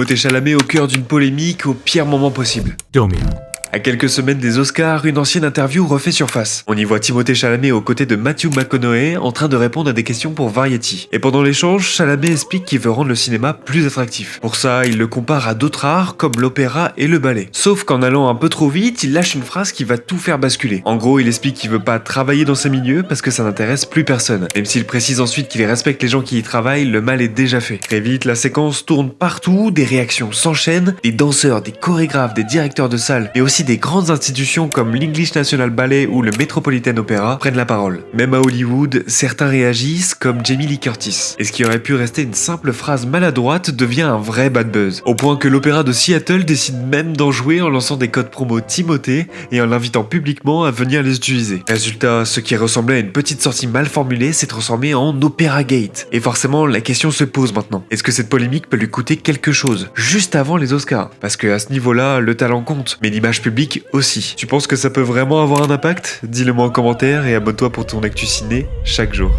Timothée Chalamet au cœur d'une polémique au pire moment possible. À quelques semaines des Oscars, une ancienne interview refait surface. On y voit Timothée Chalamet aux côtés de Matthew McConaughey en train de répondre à des questions pour Variety. Et pendant l'échange, Chalamet explique qu'il veut rendre le cinéma plus attractif. Pour ça, il le compare à d'autres arts comme l'opéra et le ballet. Sauf qu'en allant un peu trop vite, il lâche une phrase qui va tout faire basculer. En gros, il explique qu'il veut pas travailler dans ces milieux parce que ça n'intéresse plus personne. Même s'il précise ensuite qu'il respecte les gens qui y travaillent, le mal est déjà fait. Très vite, la séquence tourne partout, des réactions s'enchaînent, des danseurs, des chorégraphes, des directeurs de salle, et aussi des grandes institutions comme l'English National Ballet ou le Metropolitan Opera prennent la parole. Même à Hollywood, certains réagissent comme Jamie Lee Curtis. Et ce qui aurait pu rester une simple phrase maladroite devient un vrai bad buzz. Au point que l'opéra de Seattle décide même d'en jouer en lançant des codes promo Timothée et en l'invitant publiquement à venir les utiliser. Résultat, ce qui ressemblait à une petite sortie mal formulée s'est transformé en Opera Gate. Et forcément, la question se pose maintenant. Est-ce que cette polémique peut lui coûter quelque chose, juste avant les Oscars? Parce que à ce niveau-là, le talent compte, mais l'image publique aussi. Tu penses que ça peut vraiment avoir un impact? Dis-le moi en commentaire et abonne-toi pour ton actu ciné chaque jour.